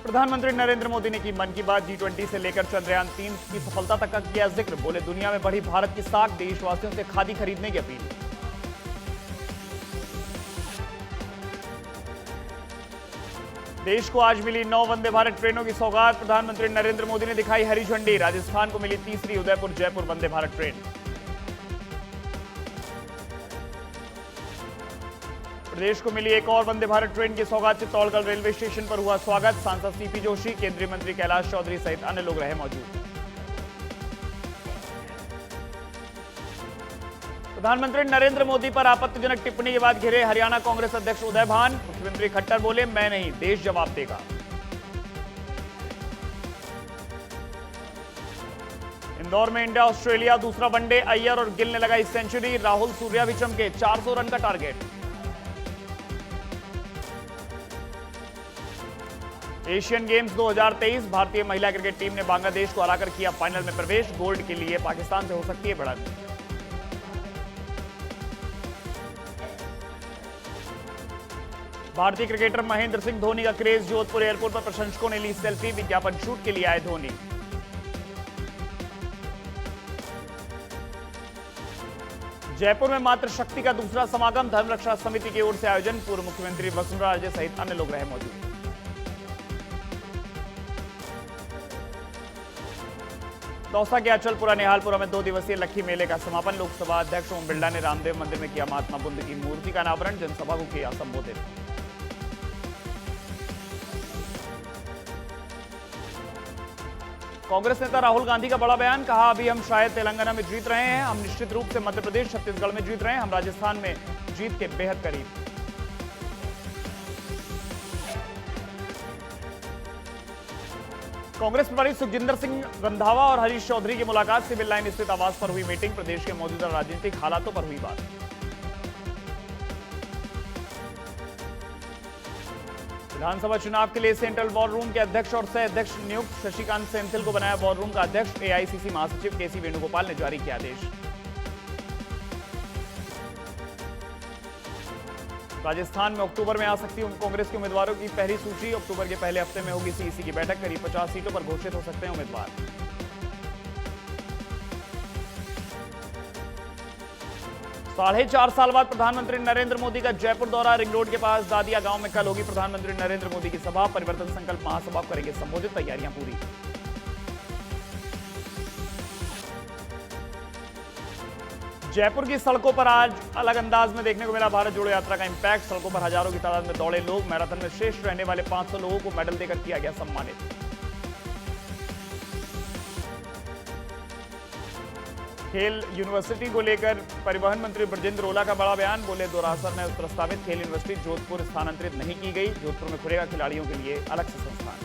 प्रधानमंत्री नरेंद्र मोदी ने की मन की बात। G20 से लेकर चंद्रयान 3 की सफलता तक का किया जिक्र। बोले दुनिया में बढ़ी भारत की साख, देशवासियों से खादी खरीदने की अपील। देश को आज मिली 9 वंदे भारत ट्रेनों की सौगात। प्रधानमंत्री नरेंद्र मोदी ने दिखाई हरी झंडी। राजस्थान को मिली तीसरी उदयपुर जयपुर वंदे भारत ट्रेन। प्रदेश को मिली एक और वंदे भारत ट्रेन की सौगात। चित्तौड़गढ़ रेलवे स्टेशन पर हुआ स्वागत। सांसद सीपी जोशी, केंद्रीय मंत्री कैलाश चौधरी सहित अन्य लोग रहे मौजूद। प्रधानमंत्री नरेंद्र मोदी पर आपत्तिजनक टिप्पणी के बाद घिरे हरियाणा कांग्रेस अध्यक्ष उदय भान। मुख्यमंत्री खट्टर बोले, मैं नहीं, देश जवाब देगा। इंदौर में इंडिया ऑस्ट्रेलिया दूसरा वनडे। अय्यर और गिल ने लगाई सेंचुरी। राहुल सूर्या भी चमके। 400 रन का टारगेट। एशियन गेम्स 2023 भारतीय महिला क्रिकेट टीम ने बांग्लादेश को हराकर किया फाइनल में प्रवेश। गोल्ड के लिए पाकिस्तान से हो सकती है बढ़त। भारतीय क्रिकेटर महेंद्र सिंह धोनी का क्रेज। जोधपुर एयरपोर्ट पर प्रशंसकों ने ली सेल्फी। विज्ञापन शूट के लिए आए धोनी। जयपुर में मातृ शक्ति का दूसरा समागम। धर्म रक्षा समिति की ओर से आयोजन। पूर्व मुख्यमंत्री वसुंधरा राजे सहित अन्य लोग रहे मौजूद। दौसा के अचलपुरा निहालपुरा में 2 दिवसीय लक्खी मेले का समापन। लोकसभा अध्यक्ष ओम बिरला ने रामदेव मंदिर में किया महात्मा बुद्ध की मूर्ति का अनावरण। जनसभा को किया संबोधित। कांग्रेस नेता राहुल गांधी का बड़ा बयान। कहा, अभी हम शायद तेलंगाना में जीत रहे हैं, हम निश्चित रूप से मध्य प्रदेश छत्तीसगढ़ में जीत रहे हैं, हम राजस्थान में जीत के बेहद करीब। कांग्रेस प्रभारी सुखजिंदर सिंह रंधावा और हरीश चौधरी की मुलाकात। सिविल लाइन स्थित आवास पर हुई मीटिंग। प्रदेश के मौजूदा राजनीतिक हालातों पर हुई बात। विधानसभा चुनाव के लिए सेंट्रल वॉर रूम के अध्यक्ष और सह अध्यक्ष नियुक्त। शशिकांत सेंथिल को बनाया वॉर रूम का अध्यक्ष। एआईसीसी महासचिव केसी वेणुगोपाल ने जारी किया आदेश। राजस्थान में अक्टूबर में आ सकती है कांग्रेस के उम्मीदवारों की पहली सूची। अक्टूबर के पहले हफ्ते में होगी सीईसी की बैठक। करीब 50 सीटों पर घोषित हो सकते हैं उम्मीदवार। साढ़े 4 साल बाद प्रधानमंत्री नरेंद्र मोदी का जयपुर दौरा। रिंग रोड के पास दादिया गांव में कल होगी प्रधानमंत्री नरेंद्र मोदी की सभा। परिवर्तन संकल्प महासभा करेंगे संबोधित। तैयारियां पूरी। जयपुर की सड़कों पर आज अलग अंदाज में देखने को मिला भारत जोड़ो यात्रा का इंपैक्ट। सड़कों पर हजारों की तादाद में दौड़े लोग। मैराथन में श्रेष्ठ रहने वाले 500 लोगों को मेडल देकर किया गया सम्मानित। खेल यूनिवर्सिटी को लेकर परिवहन मंत्री ब्रजेंद्र ओला का बड़ा बयान। बोले, दोरासर में प्रस्तावित खेल यूनिवर्सिटी जोधपुर स्थानांतरित नहीं की गई। जोधपुर में खुलेगा खिलाड़ियों के लिए अलग से संस्थान।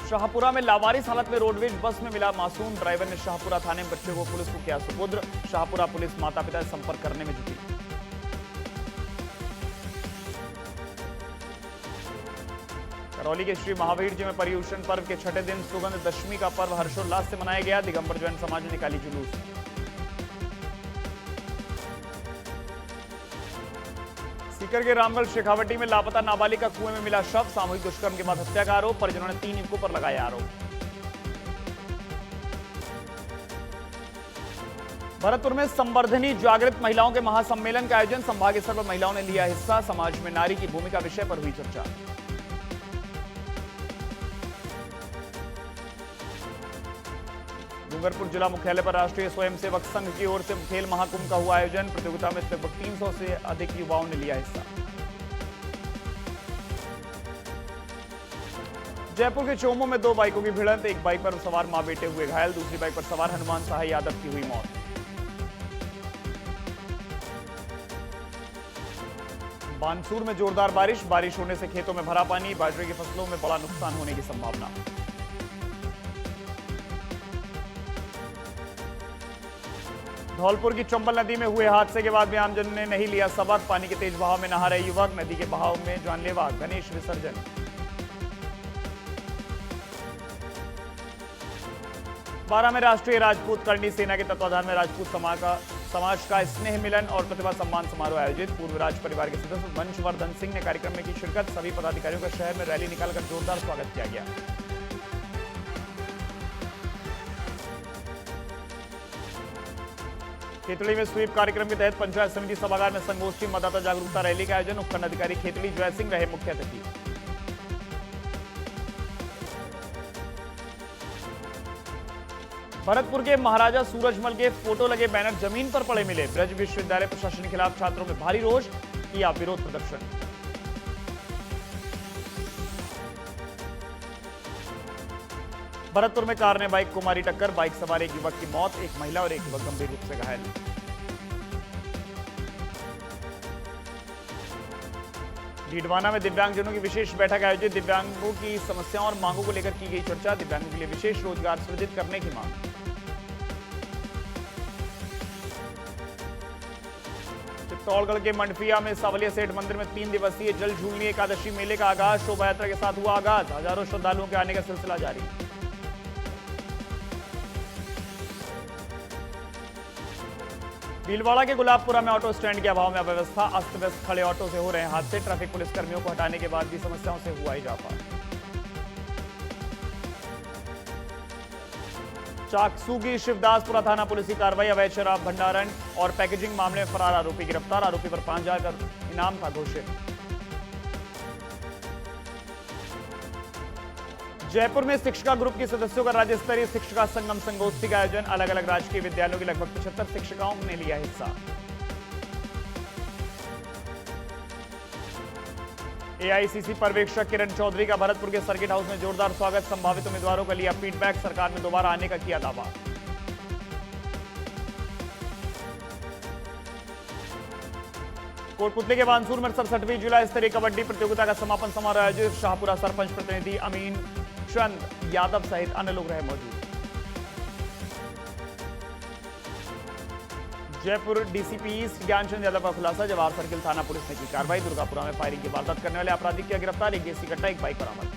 शाहपुरा में लावारिस हालत में रोडवेज बस में मिला मासूम। ड्राइवर ने शाहपुरा थाने में बच्चे को पुलिस को किया सुपुर्द। शाहपुरा पुलिस माता पिता से संपर्क करने में जुटी। करौली के श्री महावीर जी में पर्युषण पर्व के 6ठे दिन सुगंध दशमी का पर्व हर्षोल्लास से मनाया गया। दिगंबर जैन समाज ने निकाली जुलूस। सीकर के रामगढ़ शेखावटी में लापता नाबालिग का कुएं में मिला शव। सामूहिक दुष्कर्म के बाद हत्या का आरोप। परिजनों ने 3 युवकों पर लगाया आरोप। भरतपुर में संवर्धनी जागृत महिलाओं के महासम्मेलन का आयोजन। संभागीय स्तर पर महिलाओं ने लिया हिस्सा। समाज में नारी की भूमिका विषय पर हुई चर्चा। डूंगरपुर जिला मुख्यालय पर राष्ट्रीय स्वयंसेवक संघ की ओर से खेल महाकुंभ का हुआ आयोजन। प्रतियोगिता में लगभग 300 से अधिक युवाओं ने लिया हिस्सा। जयपुर के चोमू में 2 बाइकों की भिड़ंत। एक बाइक पर सवार मां बेटे हुए घायल। दूसरी बाइक पर सवार हनुमान सहाय यादव की हुई मौत। बानसूर में जोरदार बारिश होने से खेतों में भरा पानी। बाजरे की फसलों में बड़ा नुकसान होने की संभावना। धौलपुर की चंबल नदी में हुए हादसे के बाद भी आमजन ने नहीं लिया सबक। पानी के तेज बहाव में नहा रहे युवक। नदी के बहाव में जानलेवा गणेश विसर्जन। बारह में राष्ट्रीय राजपूत करणी सेना के तत्वाधान में राजपूत समाज का समाज का स्नेह मिलन और प्रतिभा सम्मान समारोह आयोजित। पूर्व राज परिवार के सदस्य वंशवर्धन सिंह ने कार्यक्रम में की शिरकत। सभी पदाधिकारियों का शहर में रैली निकालकर जोरदार स्वागत किया गया। खेतड़ी में स्वीप कार्यक्रम के तहत पंचायत समिति सभागार में संगोष्ठी मतदाता जागरूकता रैली का आयोजन। उपखंड अधिकारी खेतड़ी जय सिंह रहे मुख्य अतिथि। भरतपुर के महाराजा सूरजमल के फोटो लगे बैनर जमीन पर पड़े मिले। ब्रज विश्वविद्यालय प्रशासन के खिलाफ छात्रों में भारी रोष, किया विरोध प्रदर्शन। भरतपुर में कार ने बाइक को मारी टक्कर। बाइक सवार एक युवक की मौत, एक महिला और एक युवक गंभीर रूप से घायल। डीडवाना में दिव्यांगजनों की विशेष बैठक आयोजित। दिव्यांगों की समस्याओं और मांगों को लेकर की गई चर्चा। दिव्यांगों के लिए विशेष रोजगार सृजित करने की मांग। चित्तौड़गढ़ के मंडफिया में सावलिया सेठ मंदिर में 3 दिवसीय जल झूलनी एकादशी मेले का आगाज। शोभा यात्रा के साथ हुआ आगाज। हजारों श्रद्धालुओं के आने का सिलसिला जारी। भीलवाड़ा के गुलाबपुरा में ऑटो स्टैंड के अभाव में अव्यवस्था। अस्त व्यस्त खड़े ऑटो से हो रहे हैं हादसे। ट्रैफिक पुलिस कर्मियों को हटाने के बाद भी समस्याओं से हुआ इजाफा। चाकसू की शिवदासपुरा थाना पुलिस की कार्रवाई। अवैध शराब भंडारण और पैकेजिंग मामले में फरार आरोपी गिरफ्तार। आरोपी पर 5,000 का इनाम था घोषित। जयपुर में शिक्षिका ग्रुप के सदस्यों का राज्य स्तरीय शिक्षिका संगम संगोष्ठी का आयोजन। अलग अलग राजकीय विद्यालयों की लगभग 75 शिक्षिकाओं ने लिया हिस्सा। एआईसीसी पर्यवेक्षक किरण चौधरी का भरतपुर के सर्किट हाउस में जोरदार स्वागत। संभावित उम्मीदवारों का लिया फीडबैक। सरकार में दोबारा आने का किया दावा। कोटपुतली के बानसूर में 67वीं जिला स्तरीय कबड्डी प्रतियोगिता का समापन समारोह आयोजित। शाहपुरा सरपंच प्रतिनिधि अमीन चंद यादव सहित अन्य लोग रहे मौजूद। जयपुर डीसीपी ईस्ट ज्ञानचंद यादव का खुलासा। जवाहर सर्किल थाना पुलिस ने की कार्रवाई। दुर्गापुरा में फायरिंग की वारदात करने वाले आपराधिक किया गिरफ्तार। एक देसी कट्टा, एक बाइक बरामद।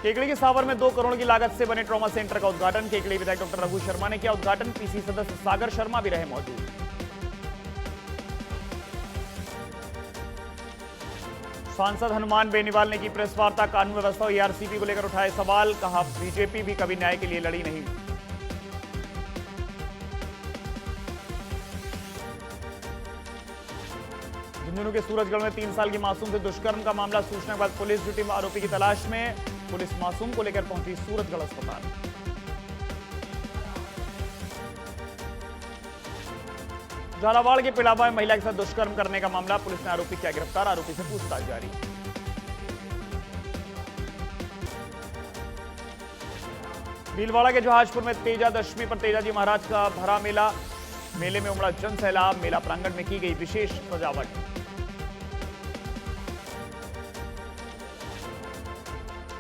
केकड़ी के सावर में 2 करोड़ की लागत से बने ट्रॉमा सेंटर का उद्घाटन। केकड़ी विधायक डॉक्टर रघु शर्मा ने किया उद्घाटन। पीसी सदस्य सागर शर्मा भी रहे मौजूद। सांसद हनुमान बेनीवाल ने की प्रेस वार्ता। कानून व्यवस्था और ईआरसीपी को लेकर उठाए सवाल। कहा बीजेपी भी कभी न्याय के लिए लड़ी नहीं। झुंझुनू के सूरजगढ़ में 3 साल की मासूम से दुष्कर्म का मामला। सूचना के बाद पुलिस जुटी आरोपी की तलाश में। पुलिस मासूम को लेकर पहुंची सूरजगढ़ अस्पताल। झालावाड़ के पिलावा में महिला के साथ दुष्कर्म करने का मामला। पुलिस ने आरोपी किया गिरफ्तार। आरोपी से पूछताछ जारी। भीलवाड़ा के जहाजपुर में तेजा दशमी पर तेजाजी महाराज का भरा मेला। मेले में उमड़ा जन सैलाब। मेला प्रांगण में की गई विशेष सजावट।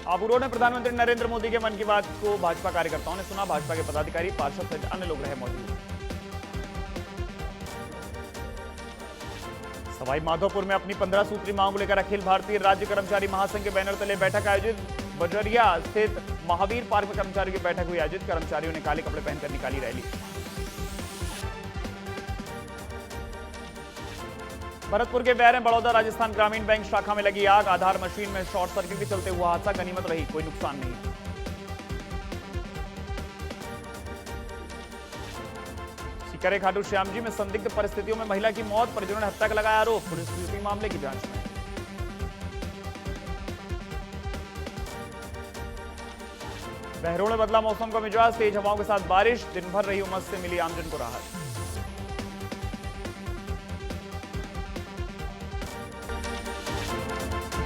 आबू रोड में प्रधानमंत्री नरेंद्र मोदी के मन की बात को भाजपा कार्यकर्ताओं ने सुना। भाजपा के पदाधिकारी, पार्षद सहित अन्य लोग रहे मौजूद। सवाई माधोपुर में अपनी 15 सूत्री मांग को लेकर अखिल भारतीय राज्य कर्मचारी महासंघ के बैनर तले बैठक आयोजित। बजरिया स्थित महावीर पार्क में कर्मचारियों की बैठक हुई आयोजित। कर्मचारियों ने काले कपड़े पहनकर निकाली रैली। भरतपुर के बैर में बड़ौदा राजस्थान ग्रामीण बैंक शाखा में लगी आग। आधार मशीन में शॉर्ट सर्किट के चलते हुआ हादसा। गनीमत रही, कोई नुकसान नहीं। करे खाटू श्याम जी में संदिग्ध परिस्थितियों में महिला की मौत। परिजनों ने हत्या का लगाया आरोप। पुलिस शूटिंग मामले की जांच में। बहरों में बदला मौसम का मिजाज। तेज हवाओं के साथ बारिश। दिन भर रही उमस से मिली आमजन को राहत।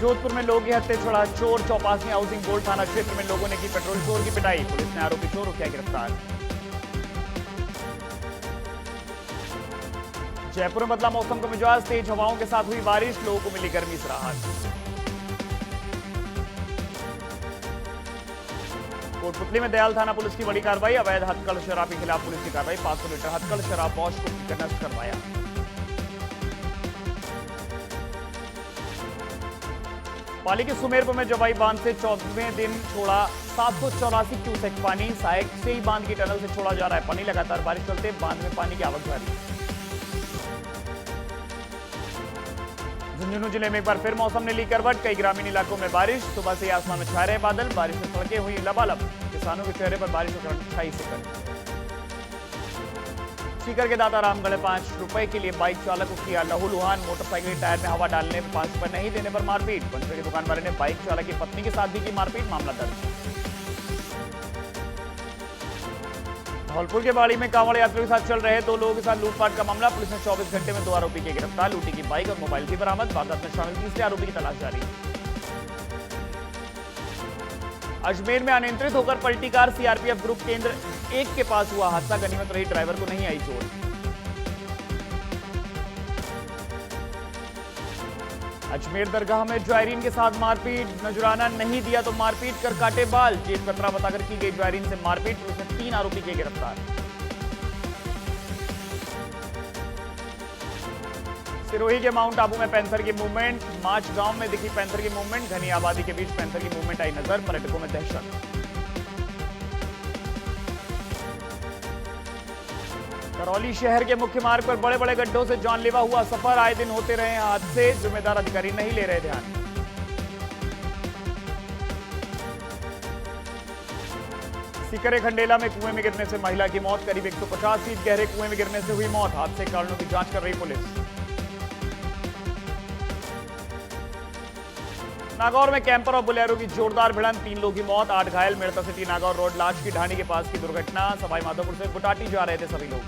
जोधपुर में लोग की हत्या छुड़ा चोर। चौपासी हाउसिंग बोर्ड थाना क्षेत्र में लोगों ने की पेट्रोल चोर की पिटाई। पुलिस ने आरोपी चोर को किया गिरफ्तार। जयपुर में बदला मौसम का मिजाज। तेज हवाओं के साथ हुई बारिश। लोगों को मिली गर्मी से राहत। कोटपुतली में दयाल थाना पुलिस की बड़ी कार्रवाई। अवैध हथकल शराब के खिलाफ पुलिस की कार्रवाई। 500 लीटर हथकल शराब बॉश को नष्ट करवाया। पाली के सुमेरपुर में जवाई बांध से 14वें दिन छोड़ा 784 क्यूसेक पानी। सहायक से ही बांध की टनल से छोड़ा जा रहा है पानी। लगातार बारिश चलते बांध में पानी की आवक जारी। झुंझुनू जिले में एक बार फिर मौसम ने ली करवट। कई ग्रामीण इलाकों में बारिश। सुबह से आसमान में छाए रहे बादल। बारिश में सड़कें हुई लबालब। किसानों के चेहरे पर बारिश और छाई से कड़ी। सीकर के दाता रामगढ़ 5 रुपए के लिए बाइक चालक को किया लहूलुहान। मोटरसाइकिल टायर में हवा डालने में 5 रुपए नहीं देने पर मारपीट। पंचर की दुकान वाले ने बाइक चालक की पत्नी के साथ भी की मारपीट। मामला दर्ज। धौलपुर के बाड़ी में कांवड़ यात्रियों के साथ चल रहे 2 लोगों के साथ लूटपाट का मामला। पुलिस ने 24 घंटे में 2 आरोपी के गिरफ्तार। लूटी की बाइक और मोबाइल की बरामद। वारदात में शामिल तीसरे आरोपी की तलाश जारी। अजमेर में अनियंत्रित होकर पलटी कार। सीआरपीएफ ग्रुप केंद्र 1 के पास हुआ हादसा। गनीमत रही ड्राइवर को नहीं आई चोट। अजमेर दरगाह में ज्वायरीन के साथ मारपीट। नजराना नहीं दिया तो मारपीट कर काटे बाल। जेब कतरा बताकर की गई ज्वायरीन से मारपीट। पुलिस ने 3 आरोपी किए गिरफ्तार। सिरोही के माउंट आबू में पैंथर की मूवमेंट। माच गांव में दिखी पैंथर की मूवमेंट। घनी आबादी के बीच पैंथर की मूवमेंट आई नजर। पर्यटकों में दहशत। करौली शहर के मुख्य मार्ग पर बड़े बड़े गड्ढों से जानलेवा हुआ सफर। आए दिन होते रहे हादसे। जिम्मेदार अधिकारी नहीं ले रहे ध्यान। सीकर खंडेला में कुएं में गिरने से महिला की मौत। करीब 150 फीट गहरे कुएं में गिरने से हुई मौत। हादसे के कारणों की जांच कर रही पुलिस। नागौर में कैंपर और बुलेरो की जोरदार भिड़ंत। 3 लोगों की मौत, 8 घायल। मेड़ता सिटी नागौर रोड लाश की ढाणी के पास की दुर्घटना। सवाई माधोपुर से गुटाटी जा रहे थे सभी लोग।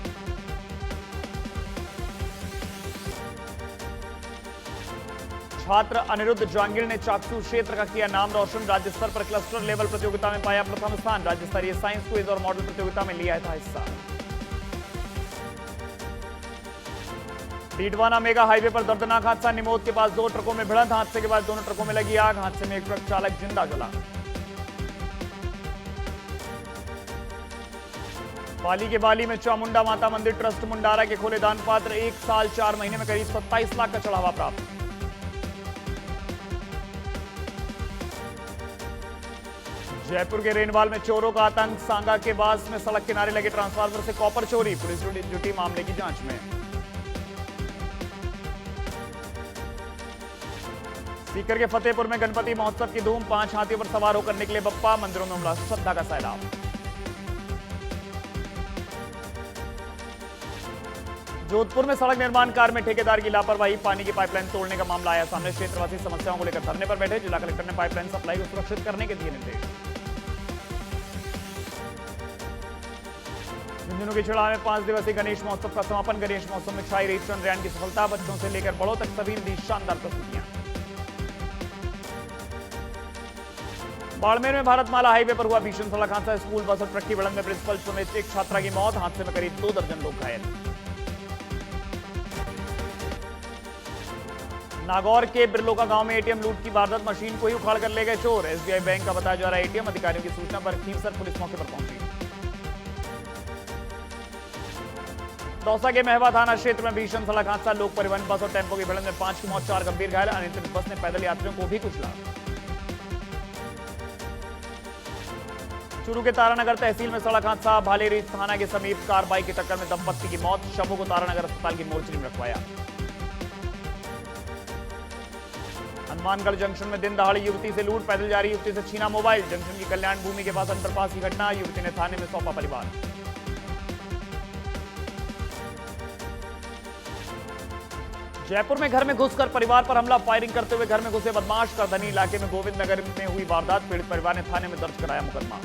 छात्र अनिरुद्ध जांगिल ने चाकसू क्षेत्र का किया नाम रोशन। राज्य स्तर पर क्लस्टर लेवल प्रतियोगिता में पाया प्रथम स्थान। राज्य स्तरीय साइंस क्विज और मॉडल प्रतियोगिता में लिया था हिस्सा। डीडवाना मेगा हाईवे पर दर्दनाक हादसा। निमोद के पास 2 ट्रकों में भिड़ंत। हादसे के बाद दोनों ट्रकों में लगी आग। हादसे में एक ट्रक चालक जिंदा जला। पाली के बाली में चामुंडा माता मंदिर ट्रस्ट मुंडारा के खोले दान पात्र। 1 साल 4 महीने में करीब 27 लाख का चढ़ावा प्राप्त। जयपुर के रेनवाल में चोरों का आतंक। सांगा के बास में सड़क किनारे लगे ट्रांसफार्मर से कॉपर चोरी। पुलिस जुटी मामले की जांच में। सीकर के फतेहपुर में गणपति महोत्सव की धूम। 5 हाथियों पर सवार होकर निकले बप्पा। मंदिरों में उमड़ा श्रद्धा का सैलाब। जोधपुर में सड़क निर्माण कार्य में ठेकेदार की लापरवाही। पानी की पाइपलाइन तोड़ने का मामला आया सामने। क्षेत्रवासी समस्याओं को लेकर धरने पर बैठे। जिला कलेक्टर ने पाइपलाइन सप्लाई को सुरक्षित करने के दिए निर्देश। झुंझुनू की छिड़ा में 5 दिवसीय गणेश महोत्सव का समापन। गणेश महोत्सव में छाई रही चंद्रयान की सफलता। बच्चों से लेकर बड़ों तक सभी ने दी शानदार प्रस्तुतियां। बाड़मेर में भारतमाला हाईवे पर हुआ भीषण सड़क हादसा। स्कूल बस और ट्रक की भिड़ंत में प्रिंसिपल समेत एक छात्रा की मौत। हादसे में करीब 2 दर्जन लोग घायल। नागौर के बिरलोका गांव में एटीएम लूट की वारदात। मशीन को ही उखाड़ कर ले गए चोर। एसबीआई बैंक का बताया जा रहा है एटीएम। अधिकारियों की सूचना पर खींवसर पुलिस मौके पर पहुंची। दौसा के महवा थाना क्षेत्र में भीषण सड़क हादसा। लोक परिवहन बस और टेम्पो की भिड़ंत में 5 की मौत, 4 गंभीर घायल। अनियंत्रित बस ने पैदल यात्रियों को भी कुचला। चूरू के तारानगर तहसील में सड़क हादसा। भालेरी थाना के समीप कार बाइक की टक्कर में दंपत्ति की मौत। शवों को तारानगर अस्पताल की मोर्चरी में रखवाया। हनुमानगढ़ जंक्शन में दिन दहाड़ी युवती से लूट। पैदल जा रही युवती से छीना मोबाइल। जंक्शन की कल्याण भूमि के पास अंडरपास की घटना। युवती ने थाने में सौंपा परिवार। जयपुर में घर में घुसकर परिवार पर हमला। फायरिंग करते हुए घर में घुसे बदमाश। करधनी इलाके में गोविंद नगर में हुई वारदात। पीड़ित परिवार ने थाने में दर्ज कराया मुकदमा।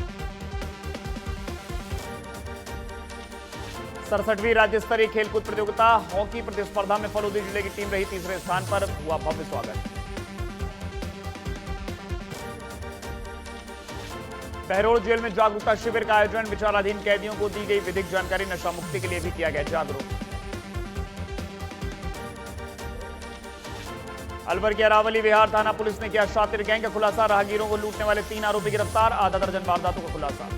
67वीं राज्य स्तरीय खेलकूद प्रतियोगिता हॉकी प्रतिस्पर्धा में फलोदी जिले की टीम रही तीसरे स्थान पर। हुआ भव्य स्वागत। बहरोड़ जेल में जागरूकता शिविर का आयोजन। विचाराधीन कैदियों को दी गई विधिक जानकारी। नशा मुक्ति के लिए भी किया गया जागरूक। अलवर के अरावली विहार थाना पुलिस ने किया शातिर गैंग का खुलासा। राहगीरों को लूटने वाले 3 आरोपी गिरफ्तार। आधा दर्जन वारदातों का खुलासा।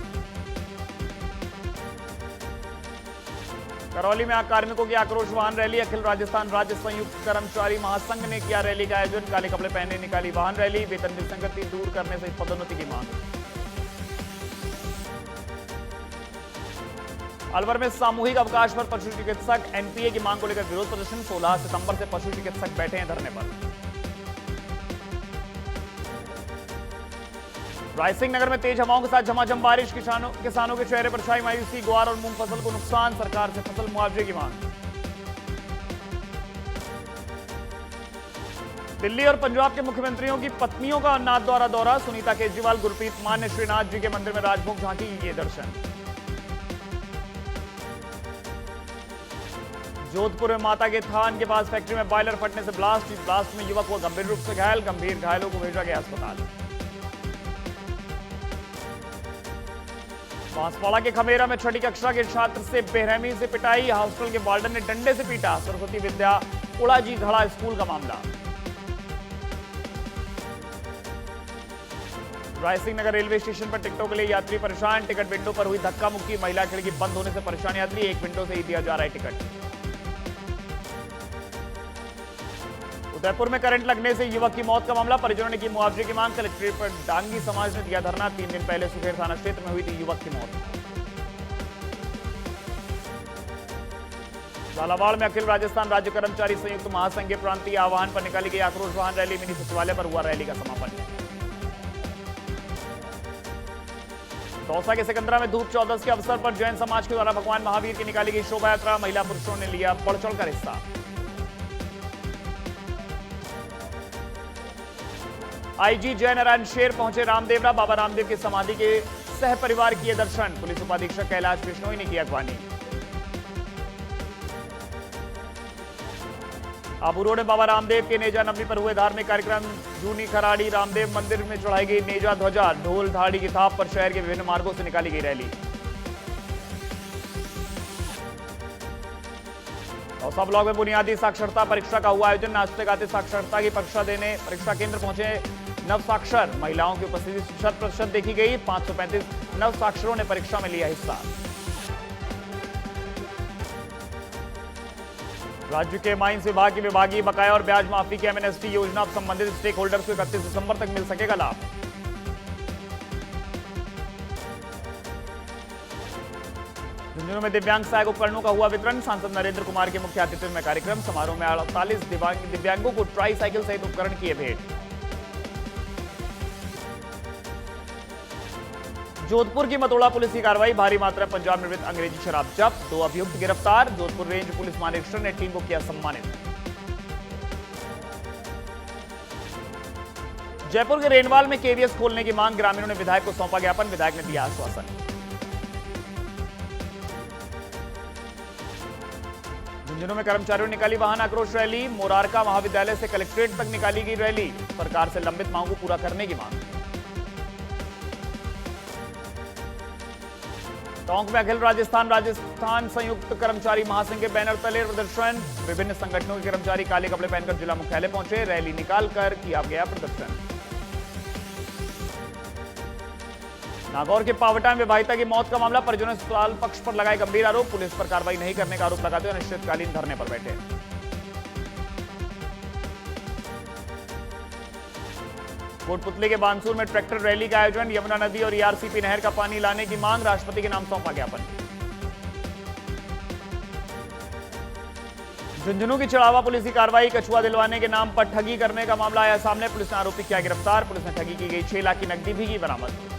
करौली में कार्मिकों की आक्रोश वाहन रैली। अखिल राजस्थान राज्य संयुक्त कर्मचारी महासंघ ने किया रैली का आयोजन। काले कपड़े पहने निकाली वाहन रैली। वेतन विसंगति दूर करने सहित पदोन्नति की मांग। अलवर में सामूहिक अवकाश पर पशु चिकित्सक। एनपीए की मांग को लेकर विरोध प्रदर्शन। 16 सितंबर से पशु चिकित्सक बैठे हैं धरने पर। रायसिंह नगर में तेज हवाओं के साथ झमाझम बारिश। किसानों के चेहरे पर छाई मायूसी। ग्वार और मूंग फसल को नुकसान। सरकार से फसल मुआवजे की मांग। दिल्ली और पंजाब के मुख्यमंत्रियों की पत्नियों का नाथद्वारा दौरा। सुनीता केजरीवाल, गुरप्रीत मान ने श्रीनाथ जी के मंदिर में राजभोग झांकी की किए दर्शन। जोधपुर में माता के थान के पास फैक्ट्री में बॉयलर फटने से ब्लास्ट में युवक हुआ गंभीर रूप से घायल। गंभीर घायलों को भेजा गया अस्पताल। बांसवाड़ा के खमेरा में छठी कक्षा के छात्र से बेरहमी से पिटाई। हॉस्टल के वार्डन ने डंडे से पीटा। सरस्वती विद्या उड़ाजी घड़ा स्कूल का मामला। रायसिंह नगर रेलवे स्टेशन पर टिकटों के लिए यात्री परेशान। टिकट विंडो पर हुई धक्का मुक्की। महिला खिड़की बंद होने से परेशान यात्री। एक विंडो से ही दिया जा रहा है टिकट। उदयपुर में करंट लगने से युवक की मौत का मामला। परिजनों ने की मुआवजे की मांग। कलेक्ट्रेट पर डांगी समाज ने दिया धरना। 3 दिन पहले सुखेर थाना क्षेत्र में हुई थी युवक की मौत। झालावाड़ में अखिल राजस्थान राज्य कर्मचारी संयुक्त महासंघ के प्रांतीय आह्वान पर निकाली गई आक्रोश वाहन रैली। मिनी सचिवालय पर हुआ रैली का समापन। दौसा के सिकंदरा में धूप चौदस के अवसर पर जैन समाज के द्वारा भगवान महावीर की निकाली गई शोभा यात्रा। महिला पुरुषों ने लिया बढ़ चढ़कर हिस्सा। आईजी जय नारायण शेर पहुंचे रामदेवरा। बाबा रामदेव की समाधि के सह परिवार किए दर्शन। पुलिस उपाधीक्षक कैलाश बिश्नोई ने की अगवानी। आबू रोड में बाबा रामदेव के नेजा नवमी पर हुए धार्मिक कार्यक्रम। जूनी खराड़ी रामदेव मंदिर में चढ़ाई गई नेजा ध्वजा। ढोल धाड़ी की थाप पर शहर के विभिन्न मार्गों से निकाली गई रैली। दौसा ब्लॉक में बुनियादी साक्षरता परीक्षा का हुआ आयोजन। नाचते गाते साक्षरता की परीक्षा देने परीक्षा केंद्र पहुंचे नव साक्षर। महिलाओं की उपस्थिति 60% देखी गई। 535 नव साक्षरों ने परीक्षा में लिया हिस्सा। राज्य के माइंस विभाग की विभागीय बकाया और ब्याज माफी की एमएनएसटी योजना अब संबंधित स्टेक होल्डर्स को 31 दिसंबर तक मिल सकेगा लाभ। झुंझुनू में दिव्यांग सहायक उपकरणों का हुआ वितरण। सांसद नरेंद्र कुमार के मुख्य आतिथ्य में कार्यक्रम। समारोह में 48 दिव्यांगों को ट्राई साइकिल सहित उपकरण किए भेंट। जोधपुर की मतोड़ा पुलिस की कार्रवाई। भारी मात्रा पंजाब निर्मित अंग्रेजी शराब जब्त। 2 अभियुक्त गिरफ्तार। जोधपुर रेंज पुलिस महानिरीक्षक ने टीम को किया सम्मानित। जयपुर के रेनवाल में केवीएस खोलने की मांग। ग्रामीणों ने विधायक को सौंपा ज्ञापन। विधायक ने दिया आश्वासन। झुंझुनू में कर्मचारियों ने निकाली वाहन आक्रोश रैली। मोरारका महाविद्यालय से कलेक्ट्रेट तक निकाली गई रैली। सरकार से लंबित मांगों को पूरा करने की मांग। टोंक में अखिल राजस्थान संयुक्त कर्मचारी महासंघ के बैनर तले प्रदर्शन। विभिन्न संगठनों के कर्मचारी काले कपड़े पहनकर जिला मुख्यालय पहुंचे। रैली निकालकर किया गया प्रदर्शन। नागौर के पावटा में विवाहिता की मौत का मामला। परिजनों ने ससुराल पक्ष पर लगाए गंभीर आरोप। पुलिस पर कार्रवाई नहीं करने का आरोप लगाते हुए अनिश्चितकालीन धरने पर बैठे। कोटपुतली के बानसूर में ट्रैक्टर रैली का आयोजन। यमुना नदी और ईआरसीपी नहर का पानी लाने की मांग। राष्ट्रपति के नाम सौंपा ज्ञापन। झुंझुनू की चढ़ावा पुलिस की कार्रवाई। कछुआ दिलवाने के नाम पर ठगी करने का मामला आया सामने। पुलिस ने आरोपी किया गिरफ्तार। पुलिस ने ठगी की गई 6 लाख की नकदी भी की बरामद।